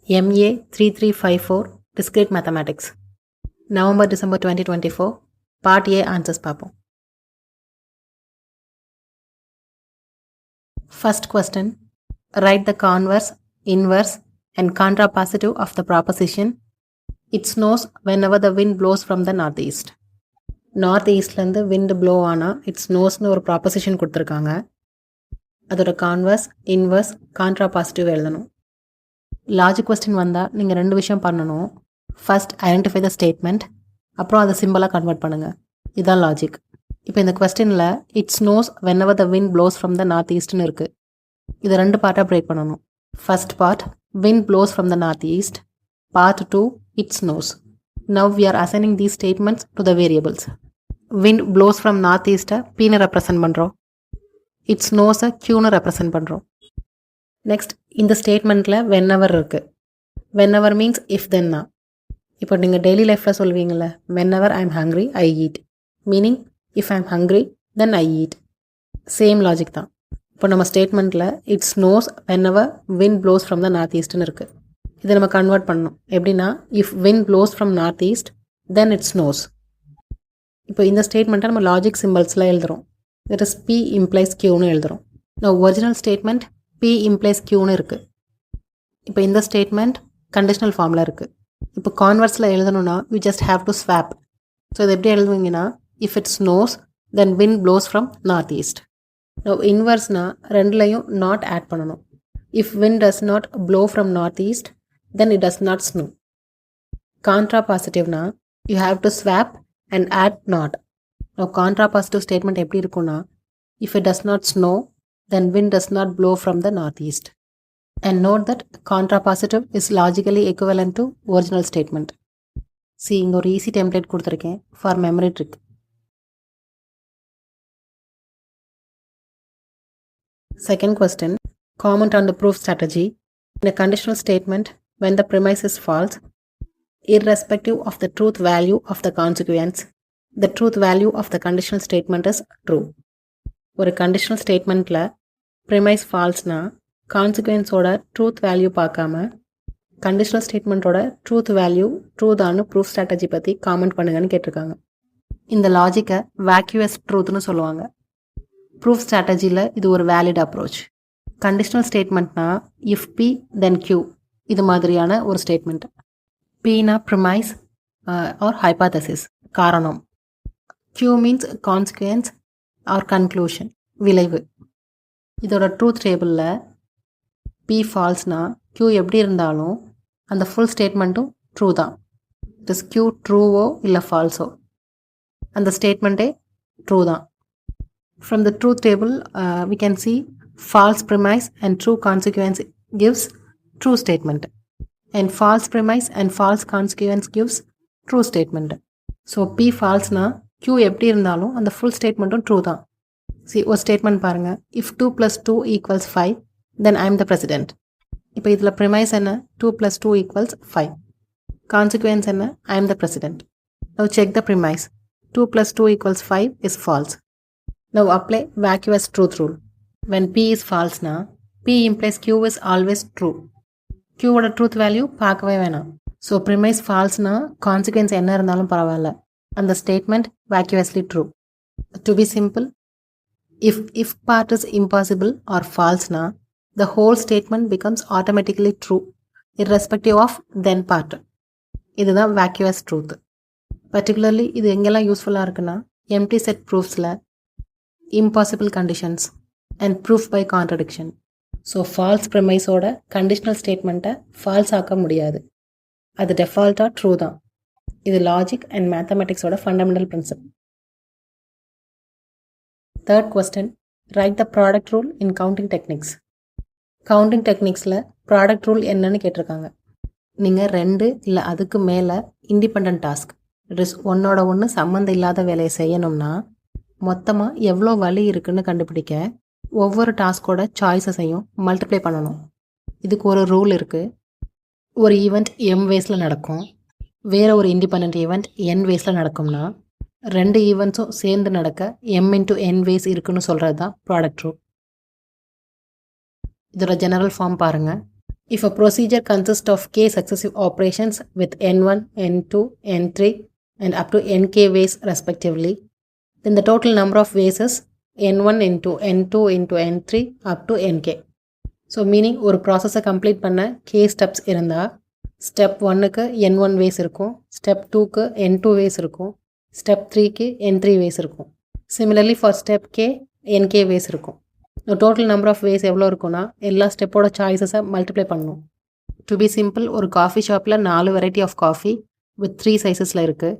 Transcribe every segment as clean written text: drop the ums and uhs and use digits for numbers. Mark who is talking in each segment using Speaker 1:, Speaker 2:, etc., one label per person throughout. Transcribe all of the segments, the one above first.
Speaker 1: MA3354 Discrete Mathematics November-December 2024 Part A answers பார்ப்போம். First question. Write the converse, inverse and contrapositive of the proposition it snows whenever the wind blows from the northeast. North wind blow ஆனா it snowsனு ஒரு proposition கொடுத்துருக்காங்க. அதோட converse, inverse, contrapositive எழுதணும். Logic question வந்தால் நீங்கள் ரெண்டு விஷயம் பண்ணணும். ஃபர்ஸ்ட் ஐடென்டிஃபை த ஸ்டேட்மெண்ட், அப்புறம் அதை சிம்பிளாக கன்வெர்ட் பண்ணுங்கள். இதுதான் லாஜிக். இப்போ இந்த கொஸ்டினில் it snows whenever the wind blows from the north ஈஸ்ட்னு இருக்குது. இதை ரெண்டு பார்ட்டாக பிரேக் பண்ணணும். First part wind blows from the north east, part 2 it snows. Now we are assigning these statements to the variables. Wind blows from north ஈஸ்ட்டை பீனை represent பண்ணுறோம், it ஸ்னோஸை கியூன்னு ரெப்ரசன்ட் பண்ணுறோம். நெக்ஸ்ட் இந்த ஸ்டேட்மெண்ட்டில் வென்எவர் இருக்குது. வென்எவர் மீன்ஸ் இஃப் தென்னா. இப்போ நீங்கள் டெய்லி லைஃப்பில் சொல்வீங்கள, whenever I am hungry I eat, meaning if I am hungry then I eat. Same logic தான். இப்போ நம்ம ஸ்டேட்மெண்ட்டில் it snows whenever wind blows from the north ஈஸ்ட்னு இருக்குது. இதை நம்ம கன்வெர்ட் பண்ணணும். எப்படின்னா if wind blows from north east then it snows. இப்போ இந்த ஸ்டேட்மெண்ட்டை நம்ம லாஜிக் சிம்பிள்ஸில் எழுதுகிறோம். தட் இஸ் பி இம்ப்ளைஸ் கியூன்னு எழுதுகிறோம். நான் ஒரிஜினல் ஸ்டேட்மெண்ட் P implies Qன்னு இருக்குது. இப்போ இந்த ஸ்டேட்மெண்ட் கண்டிஷனல் ஃபார்மில் இருக்குது. இப்போ கான்வர்ஸில் எழுதணும்னா you just have to swap. So இது எப்படி எழுதுவீங்கன்னா if it snows then wind blows from north east. இன்வர்ஸ்னா ரெண்டுலையும் நாட் ஆட் பண்ணணும். If wind does not blow from north east then it does not snow. கான்ட்ரா பாசிட்டிவ்னா you have to swap and add not. Contrapositive statement எப்படி இருக்குன்னா if it does not snow then wind does not blow from the northeast. And note that contrapositive is logically equivalent to original statement. See, இங்க ஒரு easy template கொடுத்திருக்கேன் for memory trick. Second question, comment on the proof strategy. In a conditional statement, when the premise is false, irrespective of the truth value of the consequence, the truth value of the conditional statement is true. ஒரு conditional ஸ்டேட்மெண்ட்டில் premise ஃபால்ஸ்னா கான்சிக்வன்ஸோட truth value பார்க்காம conditional ஸ்டேட்மெண்ட்டோட truth value ட்ரூதான்னு proof strategy பற்றி comment பண்ணுங்கன்னு கேட்டிருக்காங்க. இந்த லாஜிக்கை வேக்யூஎஸ் ட்ரூத்னு சொல்லுவாங்க. ப்ரூஃப் ஸ்ட்ராட்டஜியில் இது ஒரு வேலிட் அப்ரோச். கண்டிஷனல் ஸ்டேட்மெண்ட்னா இஃப் பி தென் கியூ, இது மாதிரியான ஒரு ஸ்டேட்மெண்ட். பீனா ப்ரிமைஸ் ஆர் ஹைபாதசிஸ், காரணம். Q means consequence or conclusion, விளைவு. இதோட ட்ரூத் டேபிளில் பி ஃபால்ஸ்னா கியூ எப்படி இருந்தாலும் அந்த ஃபுல் ஸ்டேட்மெண்ட்டும் ட்ரூ தான். இட் இஸ் கியூ ட்ரூவோ இல்லை ஃபால்ஸோ, அந்த ஸ்டேட்மெண்ட்டே ட்ரூ தான். From the truth table we can see false premise and true consequence gives true statement, and false premise and false consequence gives true statement. So P ஃபால்ஸ்னா Q எப்படி இருந்தாலும் அந்த ஃபுல் ஸ்டேட்மெண்ட்டும் ட்ரூ தான். ஒரு ஸ்டேட்மெண்ட் பாருங்கள், if 2 + 2 = 5 then I am the president. இப்போ இதில் ப்ரிமைஸ் என்ன, 2 + 2 = 5. கான்சிக்வன்ஸ் என்ன, I am the president. Now check the premise, 2 + 2 = 5 is false. Now apply vacuous truth rule. When P is ஃபால்ஸ்னா P implies Q is always true. Qவோட truth value பார்க்கவே வேணாம். So premise ஃபால்ஸ்னா consequence என்ன இருந்தாலும் பரவாயில்ல, அந்த statement vacuously true. To be simple, if part is impossible or false na, the whole statement becomes automatically true irrespective of then part. இதுதான் vacuous truth. Particularly இது எங்கெல்லாம் யூஸ்ஃபுல்லாக இருக்குன்னா empty set proofsல, impossible conditions and proof by contradiction. So false premise-ஓட conditional statement-ஐ false ஆக்க முடியாது, அது default-ஆ true தான். இது லாஜிக் அண்ட் மேத்தமெட்டிக்ஸோட fundamental principle. Third question, write the product rule in counting techniques. Counting டெக்னிக்ஸில் ப்ராடக்ட் ரூல் என்னன்னு கேட்டிருக்காங்க. நீங்கள் 2 இல்லை அதுக்கு மேலே இண்டிபெண்ட் டாஸ்க், இட் இஸ் ஒன்னோட ஒன்று சம்மந்தம் இல்லாத வேலையை செய்யணும்னா மொத்தமாக எவ்வளோ வழி இருக்குன்னு கண்டுபிடிக்க ஒவ்வொரு டாஸ்கோட சாய்ஸஸையும் மல்டிப்ளை பண்ணணும். இதுக்கு ஒரு ரூல் இருக்குது. ஒரு ஈவெண்ட் எம் வேஸில் நடக்கும், வேறு ஒரு இண்டிபெண்ட் ஈவெண்ட் என் வேஸில் நடக்கும்னா 2 ஈவெண்ட்ஸும் சேர்ந்து நடக்க m × n வேஸ் இருக்குன்னு சொல்கிறது தான் ப்ராடக்ட் ரூல். இதோட ஜெனரல் ஃபார்ம் பாருங்கள். If a procedure consists of k successive operations with n1, n2, n3 and up to nk ways respectively, then the total number of ways is n1 into n2 into n3 up to nk. So meaning ஒரு ப்ராசஸை complete பண்ண k steps இருந்தால் step 1க்கு n1 ways இருக்கும், step 2க்கு n2 ways இருக்கும், step 3க்கு n3 ways இருக்கும். Similarly for step k nk ways இருக்கும். டோட்டல் நம்பர் ஆஃப் வேஸ் எவ்வளோ இருக்குன்னா எல்லா ஸ்டெப்போட சாய்ஸஸை மல்டிப்ளை பண்ணணும். டு பி சிம்பிள், ஒரு காஃபி ஷாப்பில் 4 வெரைட்டி ஆஃப் காஃபி வித் 3 சைஸஸில் இருக்குது.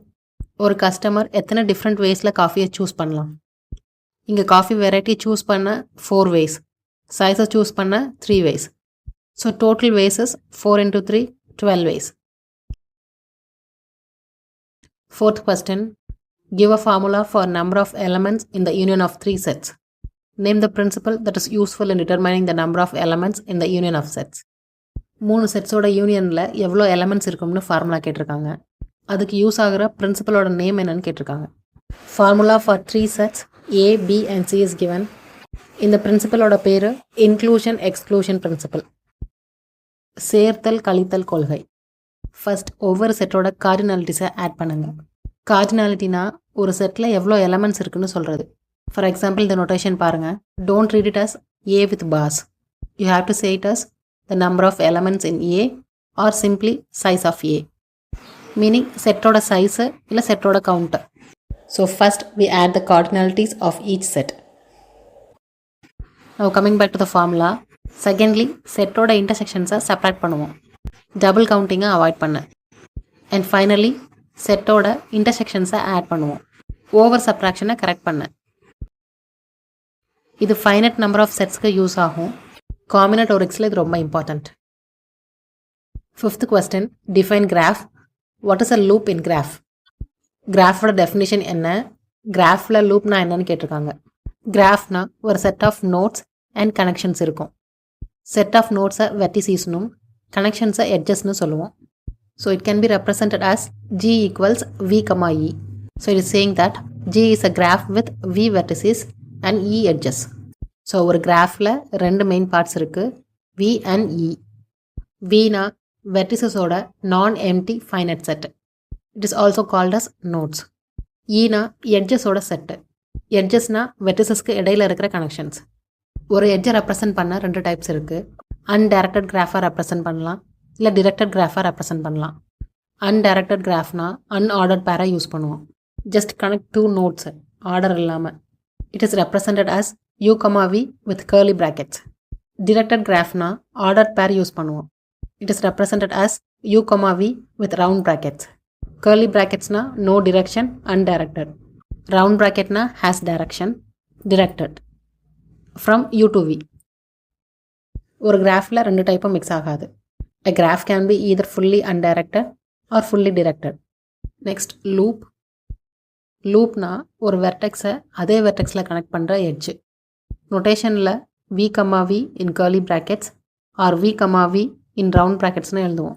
Speaker 1: ஒரு கஸ்டமர் எத்தனை டிஃப்ரெண்ட் வேஸில் காஃபியை சூஸ் பண்ணலாம்? இங்கே காஃபி வெரைட்டி சூஸ் பண்ண 4 வேஸ், சைஸை சூஸ் பண்ண 3 ways. So total ways 4 into 3 12 ways. Fourth question, give a formula for number of elements in the union of 3 sets. Name the principle that is useful in determining the number of elements in the union of sets. 3 செட்ஸோட யூனியனில் எவ்வளோ elements இருக்கும்னு formula கேட்டிருக்காங்க. அதுக்கு use ஆகிற பிரின்சிபலோட name என்னன்னு கேட்டிருக்காங்க. Formula for 3 sets A, B and C is given. இந்த பிரின்சிபலோட பேர் இன்க்ளூஷன் எக்ஸ்க்ளூஷன் பிரின்சிபல், சேர்த்தல் கழித்தல் கொள்கை. ஃபர்ஸ்ட் ஒவ்வொரு செட்டோட கார்டினாலிட்டிஸை ஆட் பண்ணுங்க. கார்டினாலிட்டினா ஒரு செட்டில் எவ்வளோ எலமெண்ட்ஸ் இருக்குன்னு சொல்கிறது. For example, the notation பாருங்க. Don't read it as A with bars. You have to say it as the number of elements in A or simply size of A. Meaning செட்டோட size இல்லை செட்டோட count. So first we add the cardinalities of each set. Now coming back to the formula. Secondly, செட்டோட intersections separate பண்ணுவோம். Double counting avoid பண்ண. And finally, செட்டோட intersections add பண்ணுவோம். Over subtraction correct பண்ண. இது ஃபைனட் நம்பர் ஆஃப் செட்ஸ்க்கு use ஆகும். காம்பினட்டோரிக்ஸில் இது ரொம்ப important. Fifth question, define graph. What is a loop in graph? கிராஃபோட டெஃபினிஷன் என்ன, கிராஃபில் லூப்னா என்னன்னு கேட்டிருக்காங்க. கிராஃப்னா ஒரு set of nodes and connections இருக்கும். செட் ஆஃப் நோட்ஸை வெர்டிசஸ்னும் கனெக்ஷன்ஸை எட்ஜஸ்னு சொல்லுவோம். So it can be represented as G equals V, E. So it is saying that G is a graph with V vertices and E edges. So ஒரு கிராஃபில் 2 main parts இருக்குது, V and E. Vனா வெர்டிசஸோட non empty finite set. It is also called as nodes. ஈனா எட்ஜஸோட set. எட்ஜஸ்னா வெர்டிசஸ்க்கு இடையில இருக்கிற connections. ஒரு எட்ஜை ரெப்ரசன்ட் பண்ண 2 டைப்ஸ் இருக்குது. அன்டைரக்டட் கிராஃபாக ரெப்ரசன்ட் பண்ணலாம், இல்லை டிரெக்டட் கிராஃபாக ரெப்ரசன்ட் பண்ணலாம். அன்டைரக்டட் கிராஃப்னா அன்ஆர்டர்ட் பேரை யூஸ் பண்ணுவோம். ஜஸ்ட் கனெக்ட் 2 நோட்ஸ் ஆர்டர் இல்லாமல். It is represented as U, V with curly brackets. Directed graph na ordered pair use பண்ணுவோம். It is represented as U, V with round brackets. Curly brackets na no direction, undirected. Round bracket na has direction, directed. From U to V. ஒரு கிராஃபில் 2 டைப்பும் mix ஆகாது. A graph can be either fully undirected or fully directed. Next, loop. லூப்னா ஒரு வெர்டெக்ஸை அதே வெர்டெக்ஸில் connect பண்ணுற edge. நொட்டேஷனில் V, V in curly brackets or V, V in round ப்ராக்கெட்ஸ்னு எழுதுவோம்.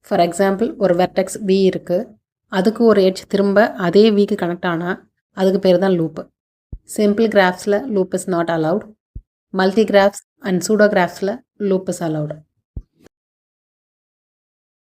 Speaker 1: ஃபார் எக்ஸாம்பிள், ஒரு வெர்டெக்ஸ் V இருக்குது, அதுக்கு ஒரு எட்ஜ் திரும்ப அதே Vக்கு கனெக்ட் ஆனால் அதுக்கு பேர் தான் லூப்பு. சிம்பிள் கிராஃப்ஸில் loop is not allowed. Multi graphs and pseudo கிராஃப்ஸில் லூப் இஸ் அலவுட்.